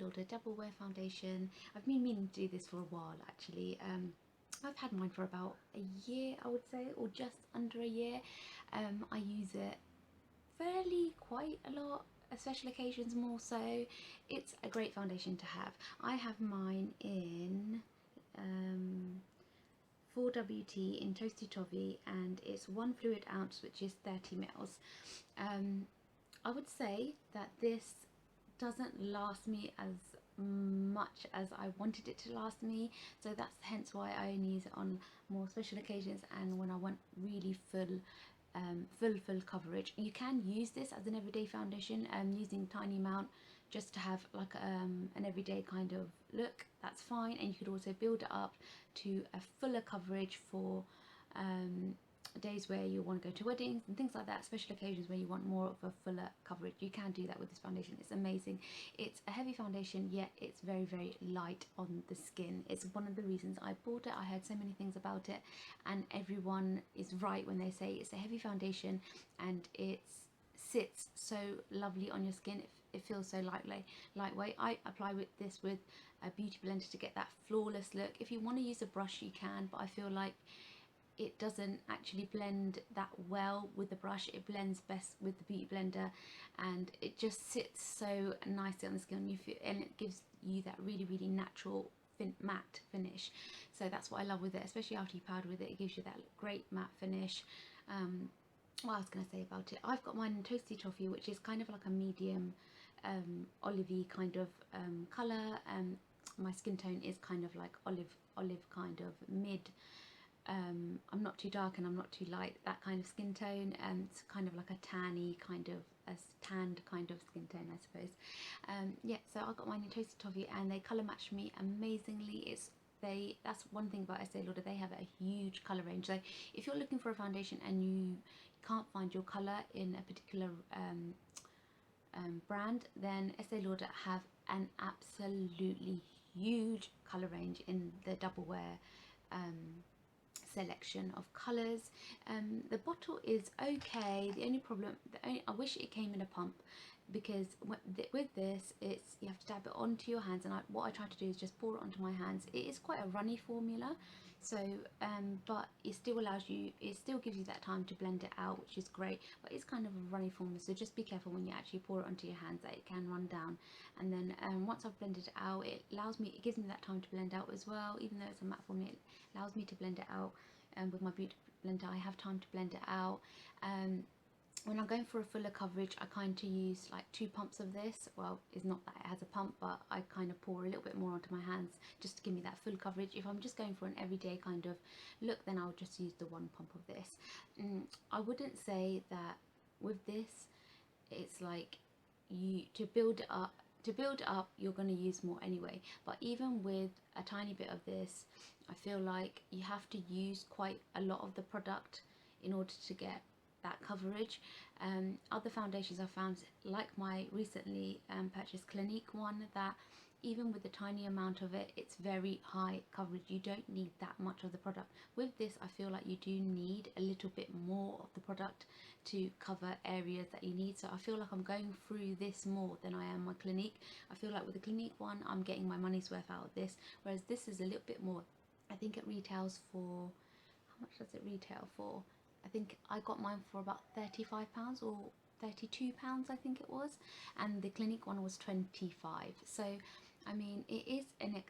Lauder Double Wear Foundation. I've been meaning to do this for a while actually. I've had mine for about a year, I would say, or just under a year. I use it fairly quite a lot, special occasions more so. It's a great foundation to have. I have mine in 4WT in Toasty Toffee, and it's 1 fluid ounce, which is 30 mils. I would say that this doesn't last me as much as I wanted it to last me, so that's hence why I only use it on more special occasions and when I want really full coverage. You can use this as an everyday foundation, using tiny amount just to have like an everyday kind of look. That's fine, and you could also build it up to a fuller coverage for days where you want to go to weddings and things like that, special occasions where you want more of a fuller coverage. You can do that with this foundation. It's amazing. It's a heavy foundation, yet it's very, very light on the skin. It's one of the reasons I bought it. I heard so many things about it, and everyone is right when they say it's a heavy foundation and it sits so lovely on your skin. It feels so lightweight. I apply this with a beauty blender to get that flawless look. If you want to use a brush, you can, but I feel like it doesn't actually blend that well with the brush. It blends best with the beauty blender, and it just sits so nicely on the skin. And it gives you that really, really natural matte finish. So that's what I love with it, especially after you powder with it. It gives you that great matte finish. What I was going to say about it, I've got mine in Toasty Toffee, which is kind of like a medium olivey kind of colour. My skin tone is kind of like olive kind of mid. I'm not too dark and I'm not too light, that kind of skin tone. It's kind of like a tanny kind of, a tanned kind of skin tone, I suppose. Yeah, so I got mine in Toasted Toffee and they colour match me amazingly. That's one thing about Estee Lauder, they have a huge colour range. So if you're looking for a foundation and you can't find your colour in a particular brand, then Estee Lauder have an absolutely huge colour range in the Double Wear selection of colours. The bottle is okay. The only problem, I wish it came in a pump, because with this, you have to dab it onto your hands, and what I try to do is just pour it onto my hands. It is quite a runny formula, so but it still gives you that time to blend it out, which is great, but it's kind of a runny formula, so just be careful when you actually pour it onto your hands that it can run down. And then once I've blended it out, it gives me that time to blend out as well. Even though it's a matte formula, it allows me to blend it out, and with my beauty blender I have time to blend it out. When I'm going for a fuller coverage, I kind of use like 2 pumps of this. Well, it's not that it has a pump, but I kind of pour a little bit more onto my hands just to give me that full coverage. If I'm just going for an everyday kind of look, then I'll just use the 1 pump of this. I wouldn't say that with this, it's like to build it up, you're going to use more anyway. But even with a tiny bit of this, I feel like you have to use quite a lot of the product in order to get that coverage. Other foundations I found, like my recently purchased Clinique one, that even with a tiny amount of it, it's very high coverage. You don't need that much of the product. With this, I feel like you do need a little bit more of the product to cover areas that you need. So I feel like I'm going through this more than I am my Clinique. I feel like with the Clinique one, I'm getting my money's worth out of this, whereas this is a little bit more. I think it retails for, how much does it retail for? I think I got mine for about £35 or £32, I think it was, and the Clinique one was 25. So I mean, it is an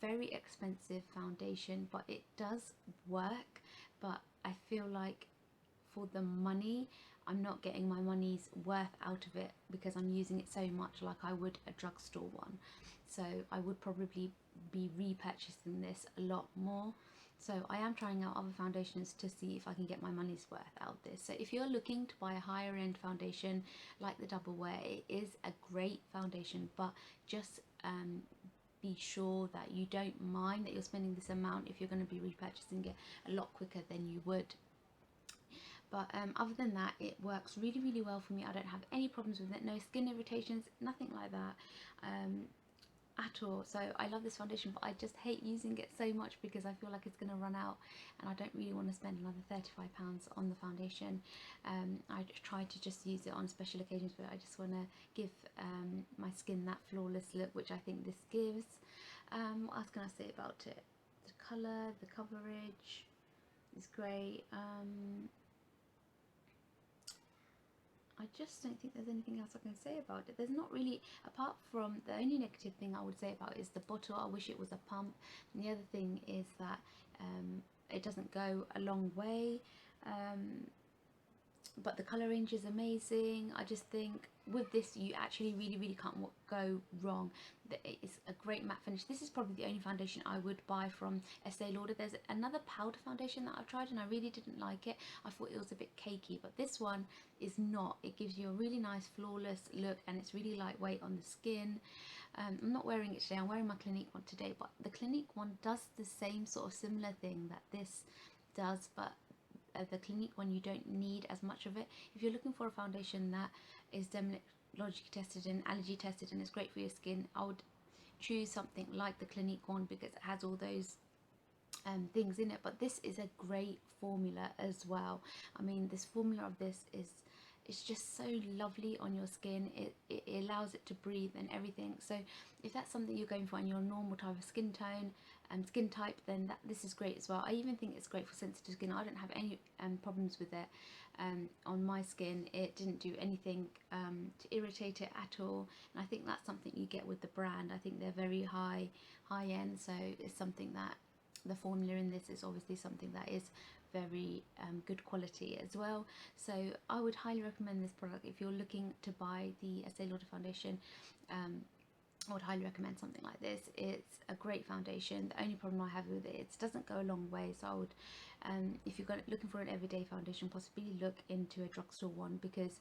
very expensive foundation, but it does work. But I feel like for the money, I'm not getting my money's worth out of it, because I'm using it so much like I would a drugstore one. So I would probably be repurchasing this a lot more. So I am trying out other foundations to see if I can get my money's worth out of this. So if you're looking to buy a higher end foundation like the Double Wear, it is a great foundation, but just be sure that you don't mind that you're spending this amount if you're going to be repurchasing it a lot quicker than you would. But other than that, it works really, really well for me. I don't have any problems with it, no skin irritations, nothing like that. at all. So I love this foundation, but I just hate using it so much because I feel like it's going to run out, and I don't really want to spend another £35 on the foundation. I try to just use it on special occasions, but I just want to give my skin that flawless look, which I think this gives. What else can I say about it? The colour, the coverage is great. I just don't think there's anything else I can say about it. There's not really, apart from the only negative thing I would say about it is the bottle. I wish it was a pump. And the other thing is that it doesn't go a long way. But the colour range is amazing. I just think with this you actually really can't go wrong. It's a great matte finish. This is probably the only foundation I would buy from Estee Lauder. There's another powder foundation that I've tried and I really didn't like it. I thought it was a bit cakey, but this one is not. It gives you a really nice flawless look and it's really lightweight on the skin. I'm not wearing it today, I'm wearing my Clinique one today, but the Clinique one does the same sort of similar thing that this does, but the Clinique one you don't need as much of it. If you're looking for a foundation that is dermatologically tested and allergy tested and is great for your skin, I would choose something like the Clinique one because it has all those things in it. But this is a great formula as well. I mean, this formula of this is, it's just so lovely on your skin. It allows it to breathe and everything. So if that's something you're going for and you're a normal type of skin tone and skin type, then this is great as well. I even think it's great for sensitive skin. I don't have any problems with it on my skin. It didn't do anything to irritate it at all, and I think that's something you get with the brand. I think they're very high end, so it's something that the formula in this is obviously something that is very good quality as well. So I would highly recommend this product if you're looking to buy the Estee Lauder foundation. I would highly recommend something like this. It's a great foundation. The only problem I have with it, it doesn't go a long way. So I would, if you're looking for an everyday foundation, possibly look into a drugstore one, because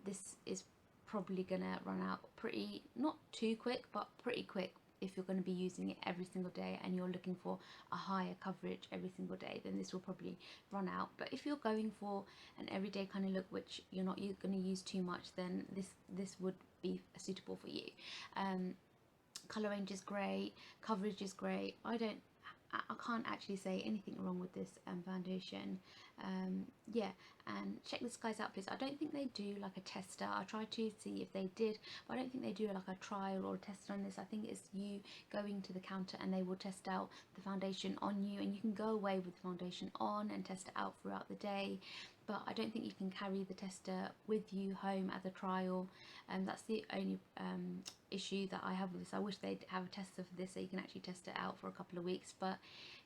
this is probably gonna run out pretty, not too quick, but pretty quick. If you're going to be using it every single day and you're looking for a higher coverage every single day, then this will probably run out. But if you're going for an everyday kind of look, which you're not going to use too much, then this would be suitable for you. Colour range is great, coverage is great. I can't actually say anything wrong with this foundation. Yeah, and check this guys out please. I don't think they do like a tester. I tried to see if they did, but I don't think they do like a trial or a tester on this. I think it's you going to the counter and they will test out the foundation on you, and you can go away with the foundation on and test it out throughout the day. But I don't think you can carry the tester with you home as a trial, and that's the only issue that I have with this. I wish they'd have a tester for this so you can actually test it out for a couple of weeks, but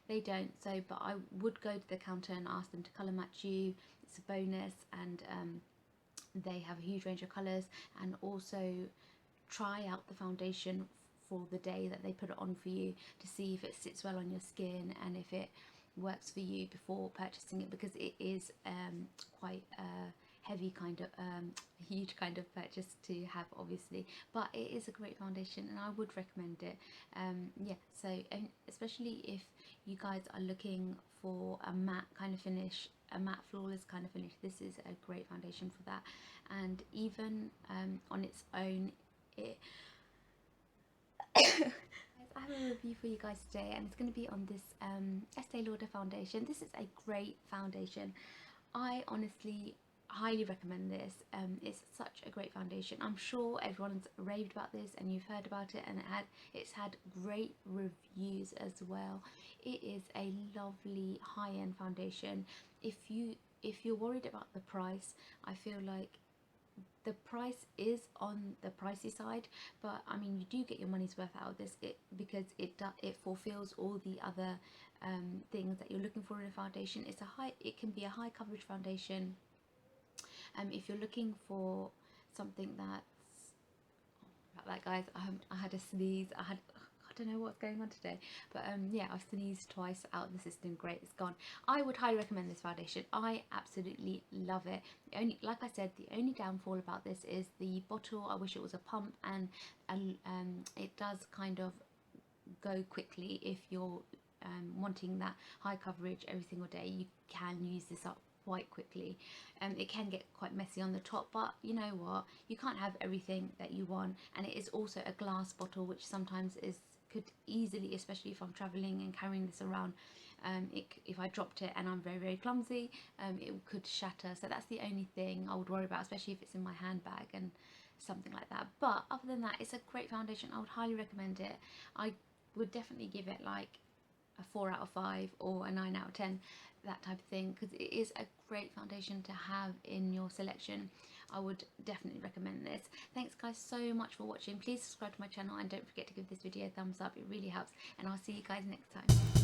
they don't. So but I would go to the counter and ask them to colour match you. It's a bonus, and they have a huge range of colours, and also try out the foundation for the day that they put it on for you to see if it sits well on your skin and if it works for you before purchasing it, because it is quite a heavy kind of huge kind of purchase to have obviously, but it is a great foundation and I would recommend it. Yeah, so and especially if you guys are looking for a matte kind of finish, a matte flawless kind of finish, this is a great foundation for that. And even on its own, it I have a review for you guys today, and it's going to be on this Estee Lauder foundation. This is a great foundation. I honestly highly recommend this. It's such a great foundation. I'm sure everyone's raved about this and you've heard about it, and it's had great reviews as well. It is a lovely high-end foundation. If you're worried about the price, I feel like the price is on the pricey side, but I mean you do get your money's worth out of this, because it fulfills all the other things that you're looking for in a foundation. It can be a high coverage foundation. If you're looking for something that's like guys, I had a sneeze. I don't know what's going on today, but yeah, I've sneezed twice out of the system. Great, it's gone. I would highly recommend this foundation. I absolutely love it. The only, like I said, the only downfall about this is the bottle. I wish it was a pump, and it does kind of go quickly. If you're wanting that high coverage every single day, you can use this up quite quickly. It can get quite messy on the top, but you know what, you can't have everything that you want. And it is also a glass bottle, which sometimes could easily, especially if I'm traveling and carrying this around, if I dropped it and I'm very clumsy, it could shatter. So that's the only thing I would worry about, especially if it's in my handbag and something like that. But other than that, it's a great foundation. I would highly recommend it. I would definitely give it like a 4 out of 5 or a 9 out of 10, that type of thing, because it is a great foundation to have in your selection. I would definitely recommend this. Thanks guys so much for watching. Please subscribe to my channel and don't forget to give this video a thumbs up. It really helps, and I'll see you guys next time.